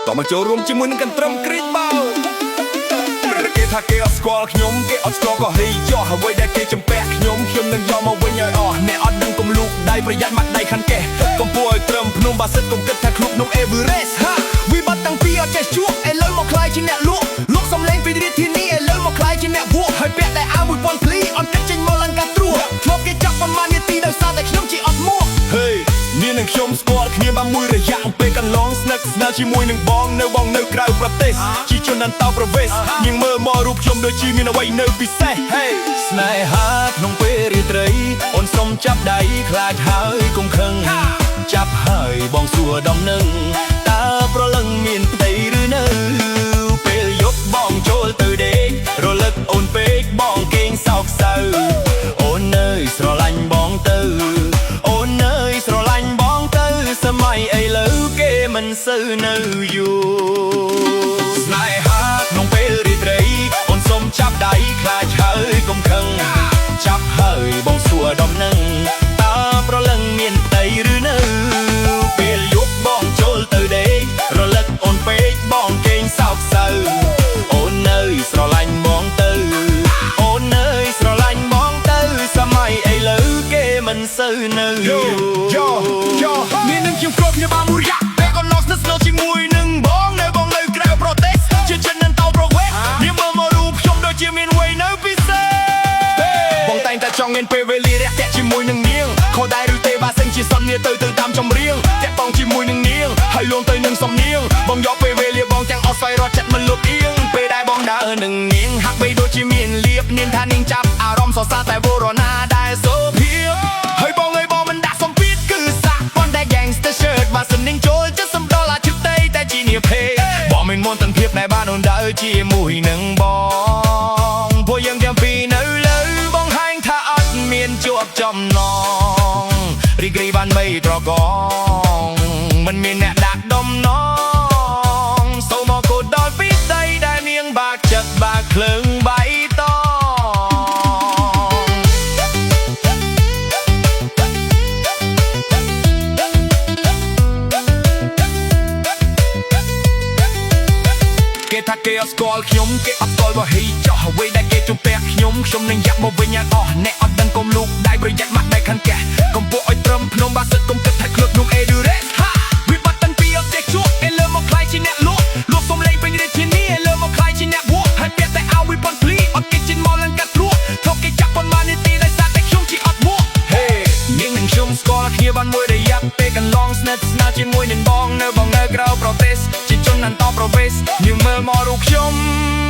ต่อมาចូលរួមជាមួយនឹងកន្ទ្រឹមគ្រីតបោព្រឹកគេថាគេអត់ស្គាល់ខ្ញុំគេអត់ស្គាល់ក៏ហីចោះអ្វីដែលគេចំពាក់ខ្ញុំនឹងយកមកវិញឲ្យអស់អ្នកអត់ដឹងកុំលូកដៃប្រយ័ត្នមកដៃខាន់កេះកុំពួរឲ្យត្រឹមភ្នំបាសិតកុំគិតថាខ្លួនក្នុង Everest ហាវិបត្តិតាំងពីអត់ចេះជួបឥឡូវមកខ្លាយជាអ្នកលក់សំឡេងពីរាជធានីឥឡូវមកខ្លាយជាអ្នកវក់ហើយពាក់តែអាវ1000ភ្លីអត់គិតចេញមកឡើងកាត្រួសធ្លាប់គេចាប់ប្រមាណនាទីដោយសារតែខ្ញុំជាអត់មួកហេនាងនិងខ្ញុំស្គាល់គ្នាបានមួយរយៈពេលកន្លងស្និទ្ធស្នាលជាមួយនឹងបងនៅក្រៅប្រទេសជាជនអន្តោប្រវេសន៍នាងមើលមករូបខ្ញុំដូចជាមានអ្វីនៅពិសេសហេស្នេហាក្នុងពេលរាត្រីអូនសុំចាប់ដៃខ្លាចហើយកុំខឹងចាប់ហើយបងសួរដំណឹងតើប្រលឹងមានផ្ទៃឬនៅពេលយប់បងចូលទៅដេករលឹកអូនពេកបងគេងសោកសៅអូននៅស្រឡាញ់បងទៅអូននៅស្រឡាញ់បងទៅសម័យឥឡូវគេមិនសូវនៅយូរស្នេហាក្នុងពេលរាត្រីអូនសុំចាប់ដៃខ្លាចហើយកុំខឹងចាប់ហើយបងសួរដំណឹងតើប្រលឹងមានផ្ទៃឬនៅពេលយប់បងចូលទៅដេករលឹកអូនពេកបងគេងសោកសៅអូននៅស្រឡាញ់បងទៅអូននៅស្រឡាញ់បងទៅសម័យឥឡូវគេមិនសូវនៅយូរមាននឹងខ្ញុំគ្រប់គ្នាបានមួយរយៈពេលកន្លងស្និទ្ធស្នាលជាមួយនឹងបងនៅក្រៅប្រទេសជាជនអន្តោប្រវេសន៍នាងមើលមករូបខ្ញុំដូចជាមានអ្វីនៅពិសេសបងតែងតែចង់មានពេលវេលារាក់ទាក់ជាមួយនឹងនាងខុសដែរឬទេបើសិនជាសន្យាទៅតាមចម្រៀងតាក់បងជាមួយនឹងនាងហើយលួងទៅនឹងសំនៀងបងយកពេលវេលាបងទាំងអស់ស្វែងរកចិត្តមិនលុបអៀងពេលដែលបងដើរនឹងនាងហាក់បីដូចជាមានលៀបនាងថានាងចាប់អារម្មណ៍សរសើរតែវរណាដែលសូភាហើយបងអើយបងមិនដាក់សម្ពាធគឺសាក់ប៉ុន្តែ Gangster Shirt បើសិននាងចូលចិត្តសំដលអាជិតតែជានាភេបងមិនមុនទាំងភាពដែលបានអូនដើរជាមួយនឹងបងពួកយើងទាំងពីរនៅលើបងហាញថាអត់មានជាប់ចំណងរីករាយបានមិនត្រកងមិនមានអ្នកដាក់ដំណងសូមមកគោដល់ពីដីដែលនាងបាក់ចិត្តបាក់ភ្លើងបៃតងគេថាគេអត់ស្គាល់ខ្ញុំគេអត់ស្គាល់ว่าហីចោះអ្វីដែលគេជំពាក់ខ្ញុំនឹងយ៉ាប់មកវិញយ៉ាងអស់អ្នកអត់ដឹងកុំលូកដៃប្រយ័ត្នមកដៃខាន់កេះកុំពួកឲ្យត្រឹមភ្នំបាសិតកុំគិតថាខ្លួនក្នុង Everest ហាវិបត្តិតាំងពីអត់ចេះជួបឥឡូវមកខ្លាយជាអ្នកលក់សំឡេងពេញរាជធានីឥឡូវមកខ្លាយជាអ្នកវក់ហើយពាក់តែអាវ1000ភ្លីអត់គេចេញមកឡើងកាត់ត្រួសធ្លាប់គេចាប់ប៉ុន្មាននាទីដោយសារតែខ្ញុំជាអត់មួកហេនាងនិងខ្ញុំស្គាល់គ្នាបានមួយរយៈពេលកន្លងស្និទ្ធស្នាលជាមួយនឹងបងនៅក្រៅប្រទេសជាជនអន្តោប្រវេសន៍នាងមើលមករូបខ្ញុំ